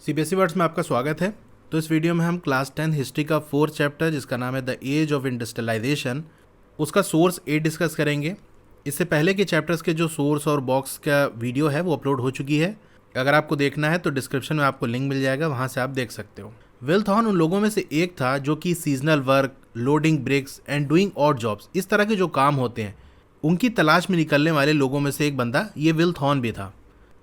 CBSE words में आपका स्वागत है। तो इस वीडियो में हम क्लास 10 हिस्ट्री का 4th चैप्टर जिसका नाम है द एज ऑफ इंडस्ट्रियलाइजेशन उसका सोर्स ए डिस्कस करेंगे। इससे पहले के चैप्टर्स के जो सोर्स और बॉक्स का वीडियो है वो अपलोड हो चुकी है। अगर आपको देखना है तो डिस्क्रिप्शन में आपको लिंक मिल जाएगा, वहाँ से आप देख सकते हो। विल थॉर्न उन लोगों में से एक था जो कि seasonal work, loading bricks and doing odd jobs, इस तरह के जो काम होते हैं उनकी तलाश में निकलने वाले लोगों में से एक बंदा ये विल थॉर्न भी था।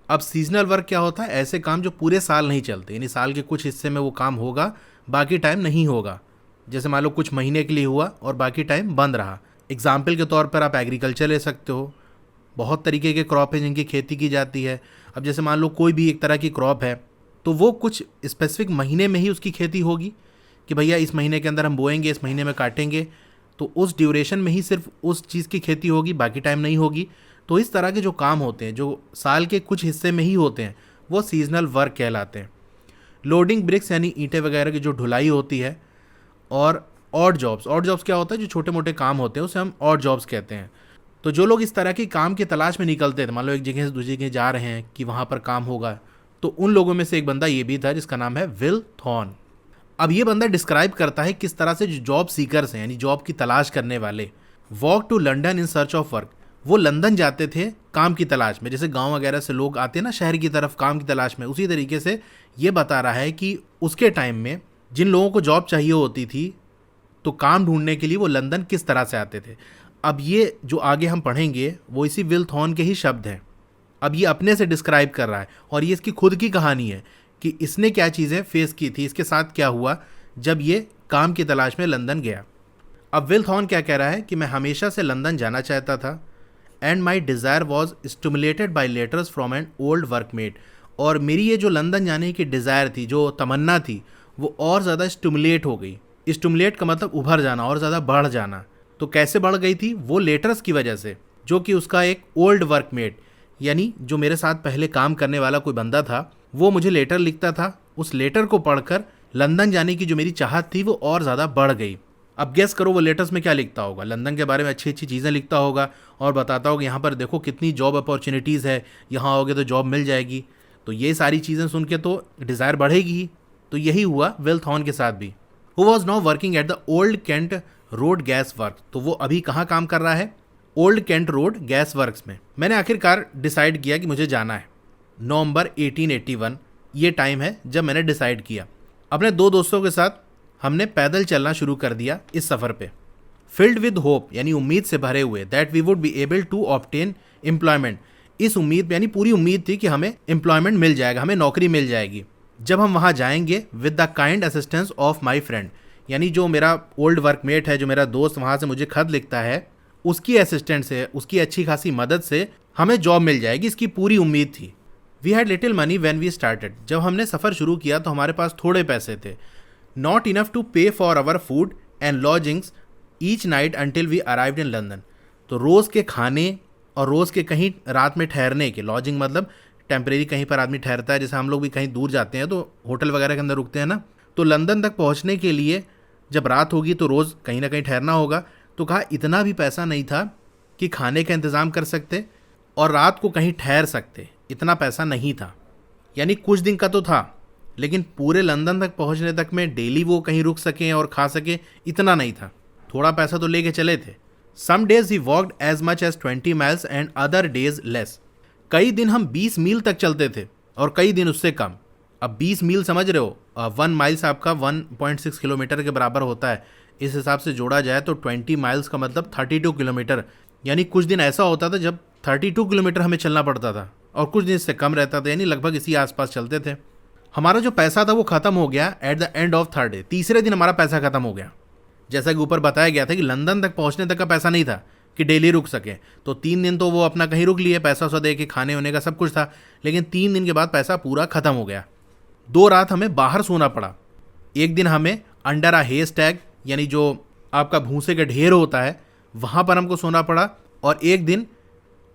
अब सीजनल वर्क क्या होता है? ऐसे काम जो पूरे साल नहीं चलते, यानी साल के कुछ हिस्से में वो काम होगा, बाकी टाइम नहीं होगा। जैसे मान लो कुछ महीने के लिए हुआ और बाकी टाइम बंद रहा। एग्जाम्पल के तौर पर आप एग्रीकल्चर ले सकते हो। बहुत तरीके के क्रॉप हैं जिनकी खेती की जाती है। अब जैसे मान लो कोई भी एक तरह की क्रॉप है तो वो कुछ स्पेसिफिक महीने में ही उसकी खेती होगी कि भैया इस महीने के अंदर हम बोएंगे, इस महीने में काटेंगे, तो उस ड्यूरेशन में ही सिर्फ उस चीज़ की खेती होगी, बाकी टाइम नहीं होगी। तो इस तरह के जो काम होते हैं जो साल के कुछ हिस्से में ही होते हैं वो सीजनल वर्क कहलाते हैं। लोडिंग ब्रिक्स यानी ईंटें वगैरह की जो ढुलाई होती है, और ऑड जॉब्स क्या होता है? जो छोटे मोटे काम होते हैं उसे हम ऑड जॉब्स कहते हैं। तो जो लोग इस तरह की काम की तलाश में निकलते थे, मान लो एक जगह से दूसरी जगह जा रहे हैं कि वहाँ पर काम होगा, तो उन लोगों में से एक बंदा ये भी था जिसका नाम है विल थॉर्न। अब ये बंदा डिस्क्राइब करता है किस तरह से जो जॉब सीकर्स हैं यानी जॉब की तलाश करने वाले, walk to London in search of work, वो लंदन जाते थे काम की तलाश में। जैसे गांव वगैरह से लोग आते हैं ना शहर की तरफ काम की तलाश में, उसी तरीके से ये बता रहा है कि उसके टाइम में जिन लोगों को जॉब चाहिए होती थी तो काम ढूंढने के लिए वो लंदन किस तरह से आते थे। अब ये जो आगे हम पढ़ेंगे वो इसी विल थॉर्न के ही शब्द हैं। अब ये अपने से डिस्क्राइब कर रहा है और ये इसकी खुद की कहानी है कि इसने क्या चीज़ें फेस की थी, इसके साथ क्या हुआ जब ये काम की तलाश में लंदन गया। अब विल थॉर्न क्या कह रहा है कि मैं हमेशा से लंदन जाना चाहता था, and my desire was stimulated by letters from an old workmate, और मेरी ये जो लंदन जाने की डिज़ायर थी, जो तमन्ना थी, वो और ज़्यादा स्टिमुलेट हो गई। स्टिमुलेट का मतलब उभर जाना और ज़्यादा बढ़ जाना। तो कैसे बढ़ गई थी? वो लेटर्स की वजह से, जो कि उसका एक ओल्ड वर्कमेट यानी जो मेरे साथ पहले काम करने वाला कोई बंदा था वो मुझे लेटर लिखता था। उस लेटर को पढ़कर लंदन जाने की जो मेरी चाहत थी वो और ज़्यादा बढ़ गई। अब गेस करो वो लेटर्स में क्या लिखता होगा? लंदन के बारे में अच्छी अच्छी चीज़ें लिखता होगा और बताता होगा यहाँ पर देखो कितनी जॉब अपॉर्चुनिटीज़ है, यहाँ आओगे तो जॉब मिल जाएगी। तो ये सारी चीज़ें सुन के तो डिज़ायर बढ़ेगी ही। तो यही हुआ विल थॉर्न के साथ भी। Who was now working at the Old Kent Road gas work, तो वो अभी कहाँ काम कर रहा है? Old Kent Road gas works में। मैंने आखिरकार डिसाइड किया कि मुझे जाना है। नवंबर 1881 ये टाइम है जब मैंने डिसाइड किया। अपने दो दोस्तों के साथ हमने पैदल चलना शुरू कर दिया इस सफ़र पे। फिल्ड विद होप यानी उम्मीद से भरे हुए, that we would be able to obtain employment, इस उम्मीद यानी पूरी उम्मीद थी कि हमें एम्प्लॉयमेंट मिल जाएगा, हमें नौकरी मिल जाएगी जब हम वहाँ जाएंगे। With the kind assistance of my friend, यानी जो मेरा ओल्ड वर्कमेट है, जो मेरा दोस्त वहाँ से मुझे खत लिखता है, उसकी असिस्टेंट से, उसकी अच्छी खासी मदद से हमें जॉब मिल जाएगी, इसकी पूरी उम्मीद थी। We had little money when we started, जब हमने सफ़र शुरू किया तो हमारे पास थोड़े पैसे थे। Not enough to pay for our food and lodgings each night until we arrived in London, तो रोज़ के खाने और रोज़ के कहीं रात में ठहरने के, लॉजिंग मतलब टेम्परेरी कहीं पर आदमी ठहरता है, जैसे हम लोग भी कहीं दूर जाते हैं तो होटल वगैरह के अंदर रुकते हैं ना, तो लंदन तक पहुँचने के लिए जब रात होगी तो रोज़ कहीं ना कहीं ठहरना होगा। तो कहा इतना भी पैसा नहीं था कि खाने का इंतज़ाम कर सकते और रात को कहीं ठहर सकते, इतना पैसा नहीं था। यानी कुछ दिन का तो था, लेकिन पूरे लंदन तक पहुंचने तक में डेली वो कहीं रुक सकें और खा सकें, इतना नहीं था। थोड़ा पैसा तो लेके चले थे। Some days he walked as much as 20 miles and other days less, कई दिन हम 20 मील तक चलते थे और कई दिन उससे कम। अब 20 मील समझ रहे हो, 1 माइल्स आपका 1.6 किलोमीटर के बराबर होता है। इस हिसाब से जोड़ा जाए तो 20 माइल्स का मतलब 32 किलोमीटर। यानी कुछ दिन ऐसा होता था जब 32 किलोमीटर हमें चलना पड़ता था और कुछ दिन इससे कम रहता था, यानी लगभग इसी आसपास चलते थे। हमारा जो पैसा था वो ख़त्म हो गया at the end of third day, तीसरे दिन हमारा पैसा ख़त्म हो गया। जैसा कि ऊपर बताया गया था कि लंदन तक पहुंचने तक का पैसा नहीं था कि डेली रुक सके, तो 3 दिन तो वो अपना कहीं रुक लिए, पैसा वैसा दे के खाने होने का सब कुछ था, लेकिन 3 दिन के बाद पैसा पूरा ख़त्म हो गया। 2 रात हमें बाहर सोना पड़ा। एक दिन हमें अंडर अ हे स्टैग यानी जो आपका भूसे का ढेर होता है वहाँ पर हमको सोना पड़ा, और एक दिन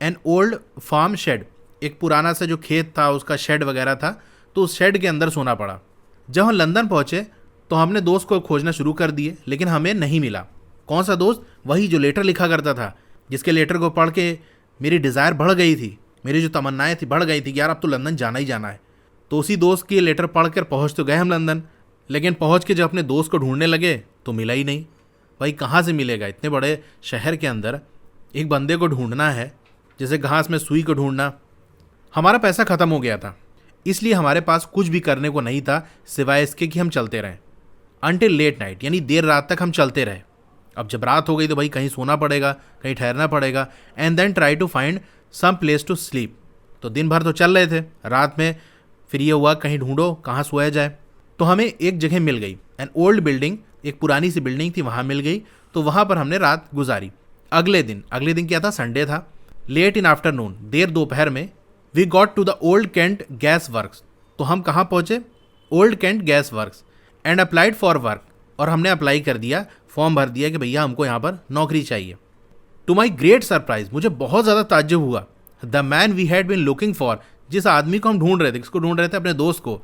एन ओल्ड फार्म शेड, एक पुराना सा जो खेत था उसका शेड वगैरह था, तो उस शेड के अंदर सोना पड़ा। जब हम लंदन पहुँचे तो हमने दोस्त को खोजना शुरू कर दिए, लेकिन हमें नहीं मिला। कौन सा दोस्त? वही जो लेटर लिखा करता था, जिसके लेटर को पढ़ के मेरी डिज़ायर बढ़ गई थी, मेरी जो तमन्नाएं थी बढ़ गई थी कि यार अब तो लंदन जाना ही जाना है। तो उसी दोस्त की लेटर पढ़कर पहुंच तो गए हम लंदन, लेकिन पहुंच के जब अपने दोस्त को ढूंढने लगे तो मिला ही नहीं। भाई कहाँ से मिलेगा, इतने बड़े शहर के अंदर एक बंदे को ढूंढना है जैसे घास में सुई को ढूंढना। हमारा पैसा ख़त्म हो गया था, इसलिए हमारे पास कुछ भी करने को नहीं था सिवाय इसके कि हम चलते रहें अनटिल लेट नाइट, यानी देर रात तक हम चलते रहे। अब जब रात हो गई तो भाई कहीं सोना पड़ेगा, कहीं ठहरना पड़ेगा, and then try to find some place to sleep. तो दिन भर तो चल रहे थे, रात में फिर ये हुआ कहीं ढूंढो कहाँ सोया जाए। तो हमें एक जगह मिल गई, एन ओल्ड बिल्डिंग, एक पुरानी सी बिल्डिंग थी, वहाँ मिल गई। तो वहाँ पर हमने रात गुजारी। अगले दिन क्या था, संडे था। लेट इन आफ्टरनून, देर दोपहर में, we got to the Old Kent gas works. तो हम कहाँ पहुँचे, Old Kent gas works, and applied for work. और हमने अप्लाई कर दिया, फॉर्म भर दिया कि भैया हमको यहाँ पर नौकरी चाहिए। टू माई ग्रेट सरप्राइज, मुझे बहुत ज़्यादा ताज्जुब हुआ, the man we had been looking for, जिस आदमी को हम ढूंढ रहे थे, किसको ढूंढ रहे थे, अपने दोस्त को,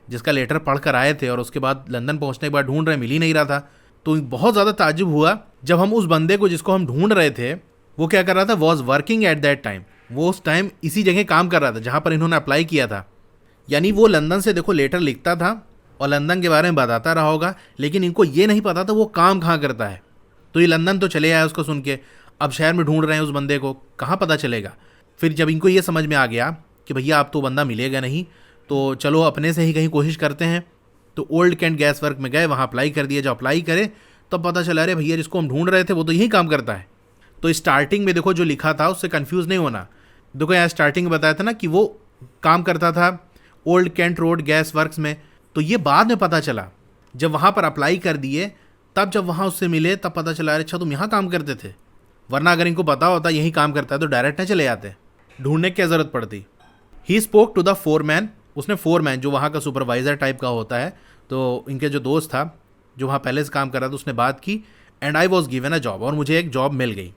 जिसका लेटर पढ़ कर आए थे और उसके बाद लंदन पहुँचने के बाद ढूंढ रहे, मिल ही नहीं रहा था। तो बहुत ज़्यादा ताज्जुब हुआ जब हम उस बंदे को जिसको हम ढूंढ रहे थे वो क्या कर रहा था, was working at that time. वो उस टाइम इसी जगह काम कर रहा था जहाँ पर इन्होंने अप्लाई किया था। यानी वो लंदन से देखो लेटर लिखता था और लंदन के बारे में बताता रहा होगा, लेकिन इनको ये नहीं पता था वो काम कहाँ करता है। तो ये लंदन तो चले आए उसको सुन के, अब शहर में ढूंढ रहे हैं उस बंदे को, कहाँ पता चलेगा। फिर जब इनको ये समझ में आ गया कि भैया आप तो बंदा मिलेगा नहीं, तो चलो अपने से ही कहीं कोशिश करते हैं। तो ओल्ड कैंट गैस वर्क में गए, वहाँ अप्लाई कर दिया। जब अप्लाई करे तब पता चला अरे भैया जिसको हम ढूंढ रहे थे वो तो यही काम करता है। तो स्टार्टिंग में देखो जो लिखा था उससे कंफ्यूज नहीं होना। देखो यहाँ स्टार्टिंग में बताया था ना कि वो काम करता था Old Kent Road gas works में, तो ये बाद में पता चला जब वहाँ पर अप्लाई कर दिए, तब जब वहाँ उससे मिले तब पता चला अरे अच्छा तुम यहाँ काम करते थे। वरना अगर इनको पता होता यही काम करता है तो डायरेक्ट ना चले जाते, ढूंढने की क्या ज़रूरत पड़ती। He spoke to the foreman, उसने फोरमैन जो वहाँ का सुपरवाइज़र टाइप का होता है, तो इनके जो दोस्त था जो वहाँ पहले से काम कर रहा था उसने बात की, and I was given a job, और मुझे एक जॉब मिल गई।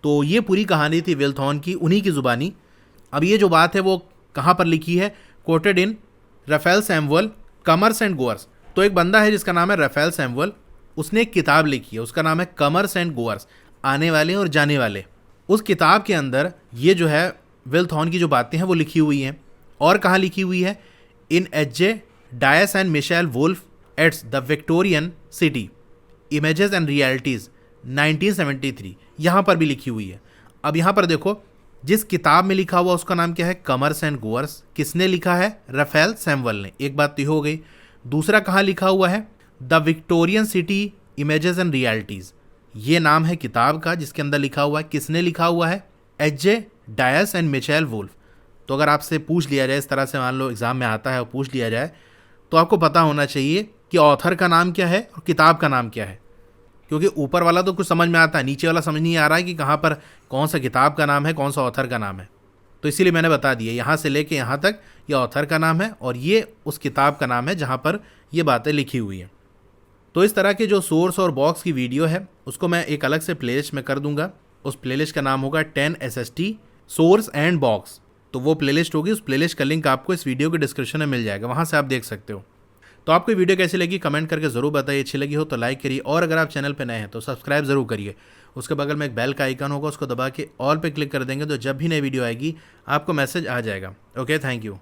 तो ये पूरी कहानी थी विल थॉर्न की, उन्हीं की ज़ुबानी। अब ये जो बात है वो कहाँ पर लिखी है, quoted in Raphael Samuel Comers and Goers. तो एक बंदा है जिसका नाम है राफेल सैमुअल, उसने एक किताब लिखी है, उसका नाम है कमर्स एंड गोअर्स, आने वाले और जाने वाले। उस किताब के अंदर ये जो है विल थॉर्न की जो बातें हैं वो लिखी हुई हैं। और कहाँ लिखी हुई है, in H J. Dyos and Michael Wolff eds the Victorian city, images and realities 1973, यहाँ पर भी लिखी हुई है। अब यहाँ पर देखो जिस किताब में लिखा हुआ उसका नाम क्या है, कमर्स एंड गोअर्स। किसने लिखा है, राफेल सैमुअल ने। एक बात तो हो गई। दूसरा कहाँ लिखा हुआ है, the Victorian city images and realities, ये नाम है किताब का जिसके अंदर लिखा हुआ है। किसने लिखा हुआ है, H J. Dyos and Michael Wolff. तो अगर आपसे पूछ लिया जाए, इस तरह से मान लो एग्ज़ाम में आता है और पूछ लिया जाए, तो आपको पता होना चाहिए कि ऑथर का नाम क्या है और किताब का नाम क्या है। क्योंकि ऊपर वाला तो कुछ समझ में आता है, नीचे वाला समझ नहीं आ रहा है कि कहाँ पर कौन सा किताब का नाम है, कौन सा ऑथर का नाम है। तो इसीलिए मैंने बता दिया, यहाँ से लेके यहाँ तक ये ऑथर का नाम है और ये उस किताब का नाम है जहाँ पर ये बातें लिखी हुई हैं। तो इस तरह के जो सोर्स और बॉक्स की वीडियो है उसको मैं एक अलग से प्लेलिस्ट में कर दूंगा। उस प्लेलिस्ट का नाम होगा 10 SST सोर्स एंड बॉक्स। तो वो प्लेलिस्ट होगी, उस प्लेलिस्ट का लिंक आपको इस वीडियो के डिस्क्रिप्शन में मिल जाएगा, वहाँ से आप देख सकते हो। तो आपको वीडियो कैसी लगी कमेंट करके ज़रूर बताइए। अच्छी लगी हो तो लाइक करिए, और अगर आप चैनल पर नए हैं तो सब्सक्राइब ज़रूर करिए। उसके बगल में एक बेल का आइकन होगा, उसको दबा के ऑल पे क्लिक कर देंगे तो जब भी नई वीडियो आएगी आपको मैसेज आ जाएगा। Okay, thank you.